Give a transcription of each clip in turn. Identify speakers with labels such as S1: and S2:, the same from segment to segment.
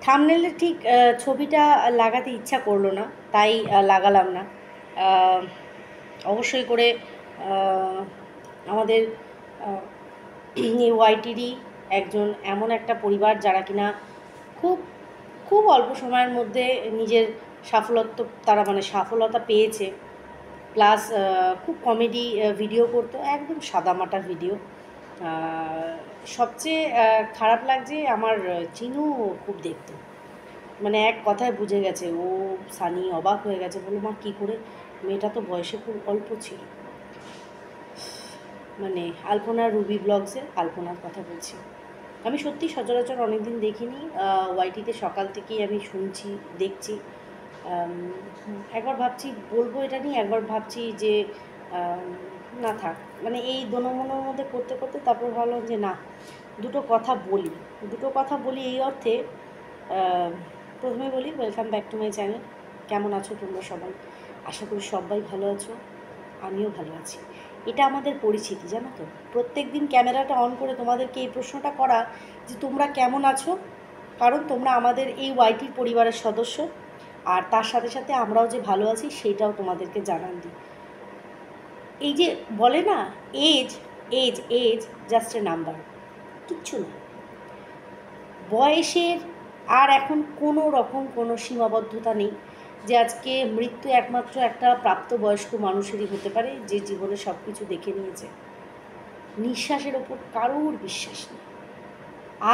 S1: থাম্বনেলে ঠিক ছবিটা লাগাতে ইচ্ছা করলো না, তাই লাগালাম না। অবশ্যই করে আমাদের এই ওয়াইটিরই একজন এমন একটা পরিবার যারা কিনা খুব খুব অল্প সময়ের মধ্যে নিজের সফলতা পেয়েছে। প্লাস খুব কমেডি ভিডিও করতো, একদম সাদামাটা ভিডিও। সবচেয়ে খারাপ লাগছে আমার চিনু খুব দেখতো, মানে এক কথায় বুঝে গেছে ও। সানি অবাক হয়ে গেছে, বললো মা কী করে, মেয়েটা তো বয়সে খুব অল্প ছিল। মানে আলপনা রুবি ব্লগসের আলপনার কথা বলছি। আমি সত্যি সচরাচর অনেক দিন দেখিনি, ওয়াইটিতে সকাল থেকেই আমি শুনছি দেখছি। একবার ভাবছি বলবো এটা নিয়ে, একবার ভাবছি যে না থাক, মানে এই দোনোমনোর মধ্যে করতে করতে তারপর ভাবলাম যে না, দুটো কথা বলি এই অর্থে। প্রথমে বলি welcome back to my channel. কেমন আছো তোমরা সবাই? আশা করি সবাই ভালো আছো, আমিও ভালো আছি। এটা আমাদের পরিচিতি, জানো তো, প্রত্যেক দিন ক্যামেরাটা অন করে তোমাদেরকে এই প্রশ্নটা করা যে তোমরা কেমন আছো, কারণ তোমরা আমাদের এই ওয়াইটির পরিবারের সদস্য। আর তার সাথে সাথে আমরাও যে ভালো আছি সেটাও তোমাদেরকে জানান দিই। এই যে বলে না, age age age just a number, কিচ্ছু না। বয়সের আর এখন কোনো রকম কোনো সীমাবদ্ধতা নেই যে আজকে মৃত্যু একমাত্র একটা প্রাপ্তবয়স্ক মানুষেরই হতে পারে যে জীবনে সব কিছু দেখে নিয়েছে। নিঃশ্বাসের ওপর কারোর বিশ্বাস নেই।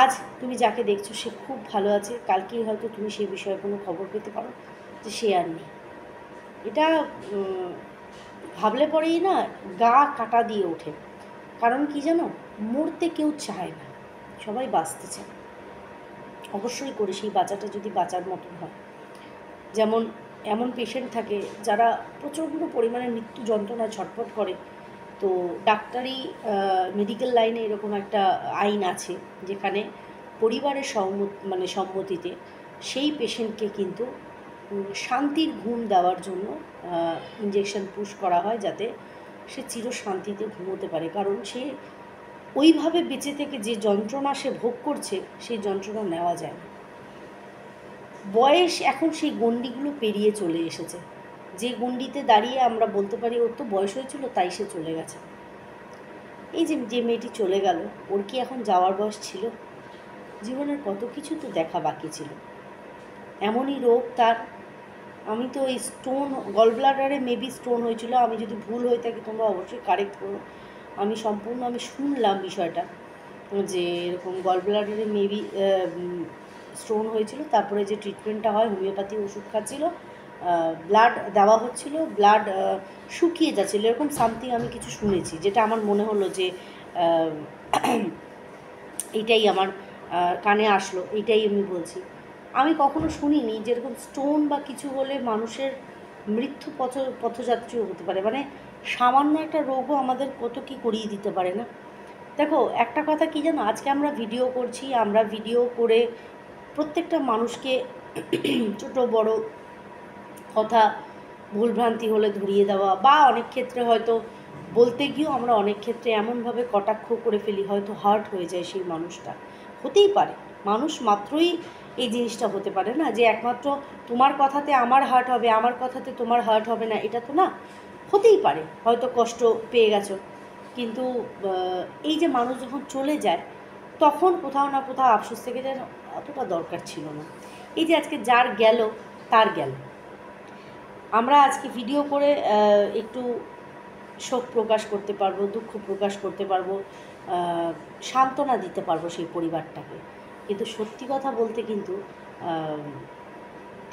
S1: আজ তুমি যাকে দেখছো সে খুব ভালো আছে, কালকেই হয়তো তুমি সেই বিষয়ে কোনো খবর পেতে পারো যে সে আর নেই। এটা ভাবলে পরেই না গা কাটা দিয়ে ওঠে। কারণ কি জানো, মরতে কেউ চায় না, সবাই বাঁচতে চায়। অবশ্যই করে সেই বাঁচাটা যদি বাঁচার মতন হয়। যেমন এমন পেশেন্ট থাকে যারা প্রচণ্ড পরিমাণে মৃত্যু যন্ত্রণা ছটফট করে, তো ডাক্তারি মেডিকেল লাইনে এরকম একটা আইন আছে যেখানে পরিবারের সম্মতিতে সেই পেশেন্টকে কিন্তু শান্তির ঘুম দেওয়ার জন্য ইঞ্জেকশন পুশ করা হয়, যাতে সে চিরশান্তিতে ঘুমোতে পারে। কারণ সে ওইভাবে বেঁচে থেকে যে যন্ত্রণা সে ভোগ করছে সেই যন্ত্রণা নেওয়া যায় না। বয়স এখন সেই গণ্ডিগুলো পেরিয়ে চলে এসেছে, যে গণ্ডিতে দাঁড়িয়ে আমরা বলতে পারি ওর তো বয়স হয়েছিল তাই সে চলে গেছে। এই যে মেয়েটি চলে গেল, ওর কি এখন যাওয়ার বয়স ছিল? জীবনের কত কিছু তো দেখা বাকি ছিল। এমনই রোগ তার। আমি তো এই স্টোন, গলব্লাডারে মেবি স্টোন হয়েছিল, আমি যদি ভুল হয়ে থাকি তোমরা অবশ্যই কারেক্ট করো। আমি শুনলাম বিষয়টা যে এরকম গলব্লাডারে মেবি স্টোন হয়েছিল, তারপরে যে ট্রিটমেন্টটা হয় হোমিওপ্যাথি ওষুধ খাচ্ছিল, ব্লাড দেওয়া হচ্ছিল, ব্লাড শুকিয়ে যাচ্ছিলো, এরকম সামথিং আমি কিছু শুনেছি, যেটা আমার মনে হলো যে এইটাই আমার কানে আসলো, এইটাই আমি বলছি। আমি কখনো শুনিনি যেরকম স্টোন বা কিছু হলে মানুষের মৃত্যু পথযাত্রীও হতে পারে। মানে সামান্য একটা রোগও আমাদের কত কী করিয়ে দিতে পারে না। দেখো একটা কথা কি জানো, আজকে আমরা ভিডিও করছি, আমরা ভিডিও করে প্রত্যেকটা মানুষকে ছোট বড় কথা ভুলভ্রান্তি হলে ধরিয়ে দেওয়া, বা অনেক ক্ষেত্রে হয়তো বলতে গিয়েও আমরা অনেক ক্ষেত্রে এমনভাবে কটাক্ষ করে ফেলি হয়তো হার্ট হয়ে যায় সেই মানুষটা। হতেই পারে, মানুষ মাত্রই এই জিনিসটা হতে পারে না যে একমাত্র তোমার কথাতে আমার হার্ট হবে, আমার কথাতে তোমার হার্ট হবে না, এটা তো না। হতেই পারে হয়তো কষ্ট পেয়ে গেছো, কিন্তু এই যে মানুষ যখন চলে যায় তখন কোথাও না কোথাও আফসোস থেকে যায়, অতটা দরকার ছিল না। এই যে আজকে যার গেল তার গেল, আমরা আজকে ভিডিও করে একটু শোক প্রকাশ করতে পারবো, দুঃখ প্রকাশ করতে পারবো, সান্ত্বনা দিতে পারবো সেই পরিবারটাকে। কিন্তু সত্যি কথা বলতে কিন্তু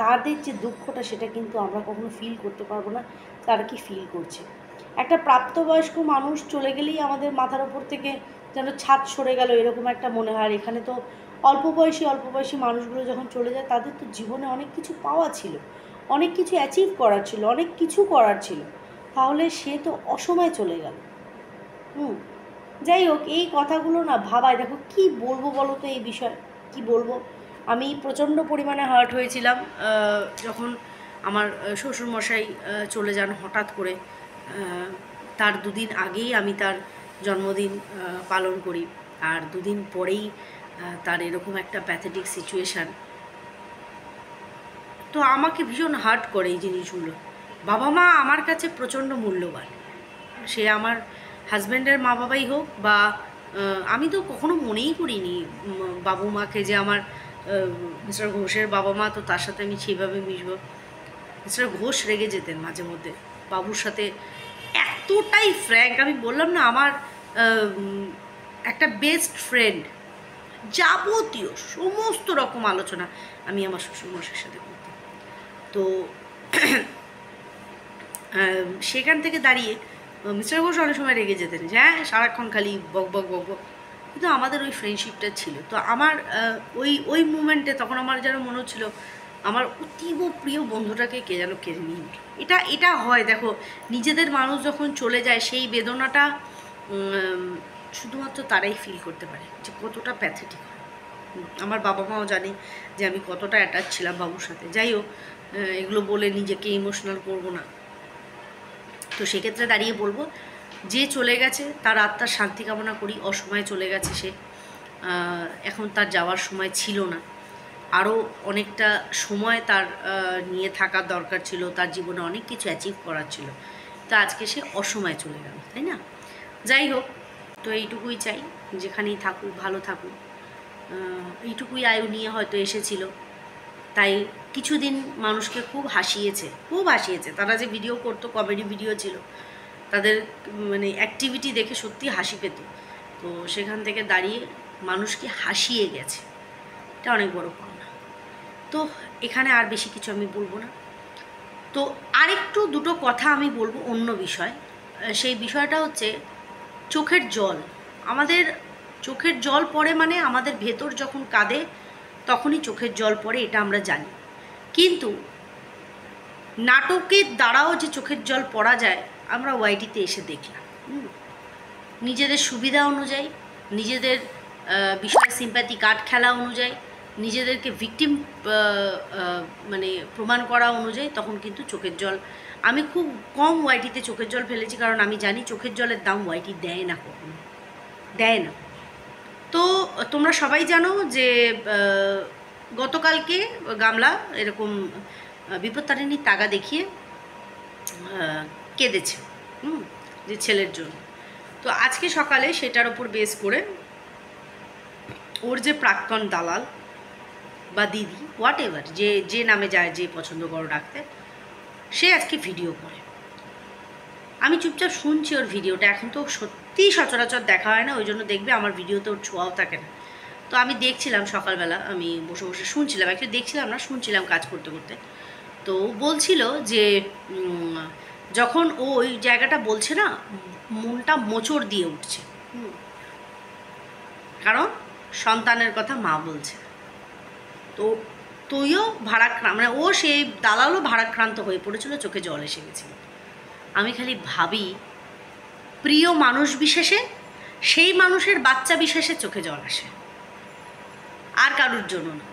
S1: তাদের যে দুঃখটা সেটা কিন্তু আমরা কখনো ফিল করতে পারবো না তারা কি ফিল করছে। একটা প্রাপ্তবয়স্ক মানুষ চলে গেলেই আমাদের মাথার ওপর থেকে যেন ছাদ সরে গেল এরকম একটা মনে হয়। এখানে তো অল্প বয়সী মানুষগুলো যখন চলে যায় তাদের তো জীবনে অনেক কিছু পাওয়া ছিল, অনেক কিছু অ্যাচিভ করার ছিল, অনেক কিছু করার ছিল, তাহলে সে তো অসময়ে চলে গেল। যাই হোক, এই কথাগুলো না ভাবায়। দেখো কি বলবো বলো তো এই বিষয়ে, কি বলবো। আমি প্রচণ্ড পরিমাণে হার্ট হয়েছিলাম যখন আমার শ্বশুরমশাই চলে যান হঠাৎ করে। তার দুদিন আগেই আমি তার জন্মদিন পালন করি, আর দুদিন পরেই তার এরকম একটা প্যাথেটিক সিচুয়েশান। তো আমাকে ভীষণ হার্ট করে এই জিনিসগুলো। বাবা মা আমার কাছে প্রচণ্ড মূল্যবান, সে আমার হাজব্যান্ডের মা বাবাই হোক বা আমি তো কখনো মনেই করিনি বাবু মাকে যে আমার মিস্টার ঘোষের বাবা মা, তো তার সাথে আমি সেইভাবে মিশবো। মিস্টার ঘোষ রেগে যেতেন মাঝে মধ্যে বাবুর সাথে, এতটাই ফ্র্যাঙ্ক। আমি বললাম না, আমার একটা বেস্ট ফ্রেন্ড, যাবতীয় সমস্ত রকম আলোচনা আমি আমার শ্বশুরমশাইয়ের সাথে করতাম। তো সেখান থেকে দাঁড়িয়ে মিস্টার ঘোষ অনেক সময় রেগে যেতেন যে হ্যাঁ সারাক্ষণ খালি বক বক বক বক, কিন্তু আমাদের ওই ফ্রেন্ডশিপটা ছিল। তো আমার ওই মুমেন্টে তখন আমার যেন মনে হচ্ছিলো আমার অতীব প্রিয় বন্ধুটাকে কে যেন কেড়ে নিয়ে। এটা হয়, দেখো নিজেদের মানুষ যখন চলে যায় সেই বেদনাটা শুধুমাত্র তারাই ফিল করতে পারে যে কতটা প্যাথেটিক হয়। আমার বাবা মাও জানে যে আমি কতটা অ্যাটাচ ছিলাম বাবুর সাথে। যাই হোক, এগুলো বলে নিজেকে ইমোশনাল করবো না। তো সেক্ষেত্রে দাঁড়িয়ে বলবো, যে চলে গেছে তার আত্মার শান্তি কামনা করি। অসময়ে চলে গেছে সে, এখন তার যাওয়ার সময় ছিল না, আরও অনেকটা সময় তার নিয়ে থাকার দরকার ছিল, তার জীবনে অনেক কিছু অ্যাচিভ করার ছিল। তো আজকে সে অসময়ে চলে গেল, তাই না? যাই হোক, তো এইটুকুই চাই, যেখানেই থাকুক ভালো থাকুক। এইটুকুই আয়ু নিয়ে হয়তো এসেছিল, তাই কিছুদিন মানুষকে খুব হাসিয়েছে। তারা যে ভিডিও করতো, কমেডি ভিডিও ছিল, তাদের মানে অ্যাক্টিভিটি দেখে সত্যি হাসি পেত। তো সেখান থেকে দাঁড়িয়ে মানুষকে হাসিয়ে গেছে, এটা অনেক বড় পাওনা। তো এখানে আর বেশি কিছু আমি বলবো না। তো আরেকটু দুটো কথা আমি বলবো অন্য বিষয়। সেই বিষয়টা হচ্ছে চোখের জল। আমাদের চোখের জল পড়ে মানে আমাদের ভেতর যখন কাঁদে তখনই চোখের জল পড়ে, এটা আমরা জানি। কিন্তু নাটকের দ্বারাও যে চোখের জল পড়া যায় আমরা ওয়াইটিতে এসে দেখলাম। নিজেদের সুবিধা অনুযায়ী, নিজেদের বিষয়ে সিম্প্যাথি কার্ড খেলা অনুযায়ী, নিজেদেরকে ভিকটিম মানে প্রমাণ করা অনুযায়ী তখন কিন্তু চোখের জল, আমি খুব কম ওয়াইটিতে চোখের জল ফেলেছি, কারণ আমি জানি চোখের জলের দাম ওয়াইটি দেয় না, কখনো দেয় না। তো তোমরা সবাই জানো যে গতকালকে গামলা এরকম বিপত্তারিণীর তাগা দেখিয়ে কেঁদেছে যে ছেলের জন্য। তো আজকে সকালে সেটার ওপর বেস করে ওর যে প্রাক্তন দালাল বা দিদি, হোয়াট এভার, যে নামে যায়, যে পছন্দ করো ডাকতে, সে আজকে ভিডিও করে। আমি চুপচাপ শুনছি ওর ভিডিওটা। এখন তো সত্যিই সচরাচর দেখা হয় না, ওই জন্য দেখবে আমার ভিডিওতে ওর ছোঁয়াও থাকে না। তো আমি দেখছিলাম সকালবেলা, আমি বসে বসে শুনছিলাম, অ্যাকচুয়ালি দেখছিলাম না, শুনছিলাম কাজ করতে করতে। তো বলছিল যে যখন ও ওই জায়গাটা বলছে না, মনটা মোচড় দিয়ে উঠছে, কারণ সন্তানের কথা মা বলছে। তো তুইও ভারাক্রান্ত, মানে ও সেই দালালও ভারাক্রান্ত হয়ে পড়েছিল, চোখে জল এসে গেছিল। আমি খালি ভাবি, প্রিয় মানুষ বিশেষে, সেই মানুষের বাচ্চা বিশেষে চোখে জল আসে, আর কারুর জন্য না।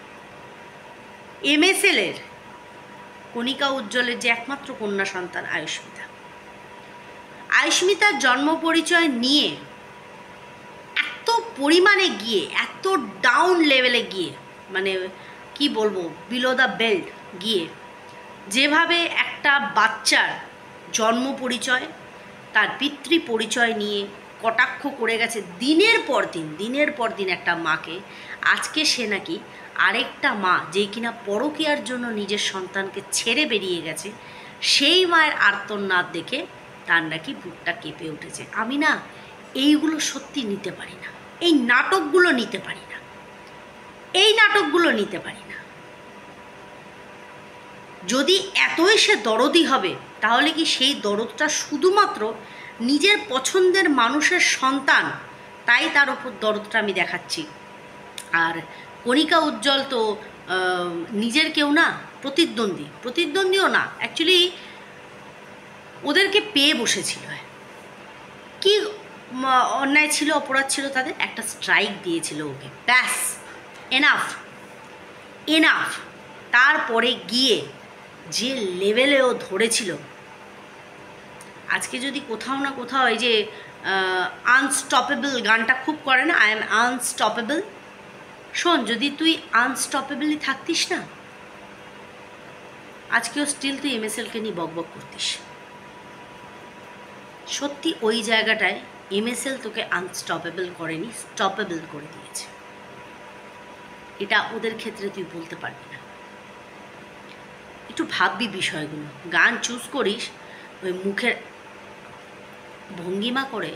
S1: MSL-এর কণিকা উজ্জ্বলের যে একমাত্র কন্যা সন্তান আয়ুষ্মিতার জন্ম পরিচয় নিয়ে এত পরিমাণে গিয়ে, এত ডাউন লেভেলে গিয়ে, মানে কি বলবো, বিলো দ্য বেল্ট গিয়ে, যেভাবে একটা বাচ্চার জন্ম পরিচয়, তার পিতৃ পরিচয় নিয়ে কটাক্ষ করে গেছে দিনের পর দিন একটা মাকে, আজকে সে নাকি আরেকটা মা, যে কিনা পরকীয়ার জন্য নিজের সন্তানকে ছেড়ে বেরিয়ে গেছে, সেই মায়ের আর্তনাদ দেখে তার নাকি বুকটা কেঁপে উঠেছে। আমি না এইগুলো সত্যি নিতে পারি না, এই নাটকগুলো নিতে পারি না, যদি এতই সে দরদি হবে, তাহলে কি সেই দরদটা শুধুমাত্র নিজের পছন্দের মানুষের সন্তান, তাই তার ওপর দরদটা আমি দেখাচ্ছি? আর কণিকা উজ্জ্বল তো নিজের কেউ না, প্রতিদ্বন্দ্বীও না, অ্যাকচুয়ালি ওদেরকে পেয়ে বসেছিল। কি অন্যায় ছিল, অপরাধ ছিল তাদের? একটা স্ট্রাইক দিয়েছিল ওকে, ব্যাস, এনাফ। তারপরে গিয়ে যে লেভেলে ও ধরেছিল, আজকে যদি কোথাও না কোথাও এই যে আনস্টপেবল গানটা খুব করে না, আই এম আনস্টপেবল, শোন, যদি তুই আনস্টপেবলই থাকতিস না, আজকেও স্টিল তুই এমএসএলকে নিয়ে বকবক করতিস। সত্যি ওই জায়গাটায় এমএসএল তোকে আনস্টপেবল করেনি, স্টপেবল করে দিয়েছে। এটা ওদের ক্ষেত্রে তুই বলতে পারবি না। একটু ভাববি বিষয়গুলো। গান চুজ করিস ওই মুখের ভঙ্গিমা করে।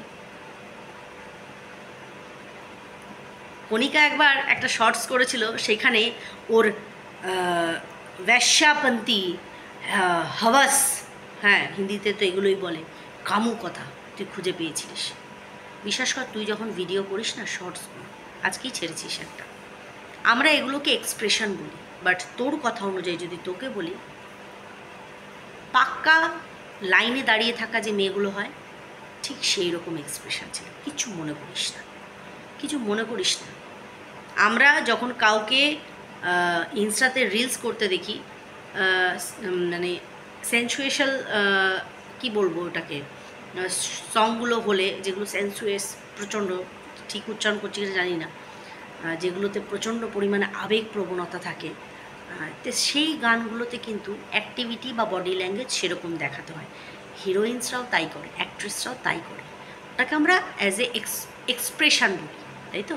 S1: কণিকা একবার একটা শর্টস করেছিল, সেখানে ওর ব্যবসাপন্থী হাওয়াস, হ্যাঁ হিন্দিতে তো এগুলোই বলে, কামু কথা তুই খুঁজে পেয়েছিলিস। বিশ্বাস কর, তুই যখন ভিডিও করিস না শর্টসগুলো, আজকেই ছেড়েছিস একটা, আমরা এগুলোকে এক্সপ্রেশন বলি, বাট তোর কথা অনুযায়ী যদি তোকে বলি, পাক্কা লাইনে দাঁড়িয়ে থাকা যে মেয়েগুলো হয় ঠিক সেই রকম এক্সপ্রেশন ছিল। কিছু মনে করিস না, কিছু মনে করিস না। আমরা যখন কাউকে ইনস্টাতে রিলস করতে দেখি, মানে সেন্সুয়েশাল, কি বলবো ওটাকে, সংগুলো হলে, যেগুলো সেন্সুয়েস, প্রচণ্ড, ঠিক উচ্চারণ করছি কিনা জানি না, যেগুলোতে প্রচণ্ড পরিমাণে আবেগ প্রবণতা থাকে, তো সেই গানগুলোতে কিন্তু অ্যাক্টিভিটি বা বডি ল্যাঙ্গুয়েজ সেরকম দেখাতে হয়। হিরোইন্সরাও তাই করে, অ্যাক্ট্রেসরাও তাই করে, ওটাকে আমরা অ্যাজ এ এক্সপ্রেশন বলি, তাই তো?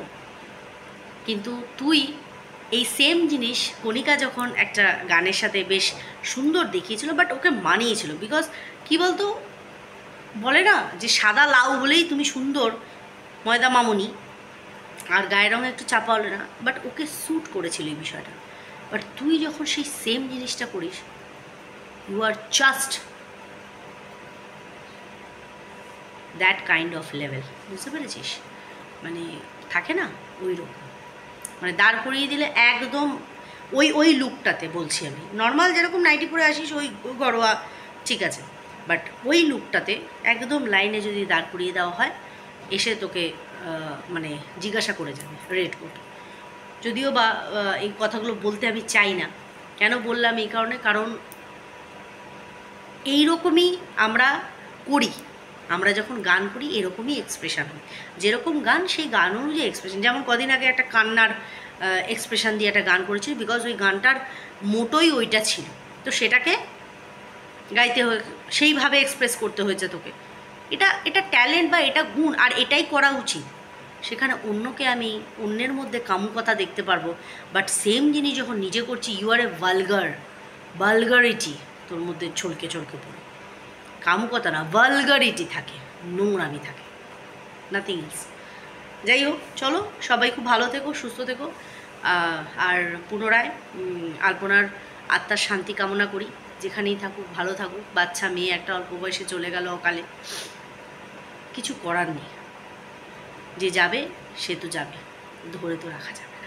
S1: কিন্তু তুই এই সেম জিনিস কণিকা যখন একটা গানের সাথে বেশ সুন্দর দেখিয়েছিল, বাট ওকে মানিয়েছিল, বিকজ কী বলতো, বলে না যে সাদা লাউ হলেই তুমি সুন্দর ময়দা মামুনি, আর গায়ের রঙে একটু চাপা হলে না, বাট ওকে স্যুট করেছিল এই বিষয়টা। বাট তুই যখন সেই সেম জিনিসটা করিস, you are just that kind of level, বুঝতে পেরেছিস? মানে থাকে না ওই রকম, মানে দাঁড় করিয়ে দিলে একদম ওই লুকটাতে বলছি আমি, নর্মাল যেরকম নাইটি পরে আসিস ওই গড়োয়া, ঠিক আছে, বাট ওই লুকটাতে একদম লাইনে যদি দাঁড় করিয়ে দেওয়া হয়, এসে তোকে মানে জিজ্ঞাসা করে যাবে রেড কোট। যদিও বা এই কথাগুলো বলতে আমি চাই না, কেন বললাম এই কারণে, কারণ এইরকমই আমরা করি, আমরা যখন গান করি এরকমই এক্সপ্রেশন হয়, যেরকম গান সেই গান অনুযায়ী এক্সপ্রেশন। যেমন কদিন আগে একটা কান্নার এক্সপ্রেশন দিয়ে একটা গান করেছিল, বিকজ ওই গানটার মোটোই ওইটা ছিল, তো সেটাকে গাইতে হয়ে সেইভাবে এক্সপ্রেস করতে হয়েছে তোকে। এটা ট্যালেন্ট বা এটা গুণ, আর এটাই করা উচিত। সেখানে অন্যকে আমি অন্যের মধ্যে কামুকতা দেখতে পারবো, বাট সেম জিনিস যখন নিজে করছি, ইউ আর এ ভালগারিটি তোর মধ্যে ছলকে পড়ে। কামুকতা না, ভালগারিটি থাকে, নোংরামি থাকে, নাথিং এলস। যাই হোক, চলো সবাই খুব ভালো থেকো, সুস্থ থেকো, আর পুনরায় আলপনার আত্মার শান্তি কামনা করি, যেখানেই থাকুক ভালো থাকুক। বাচ্চা মেয়ে একটা অল্প বয়সে চলে গেল অকালে, কিছু করার নেই, যে যাবে সে তো যাবে, ধরে তো রাখা যাবে।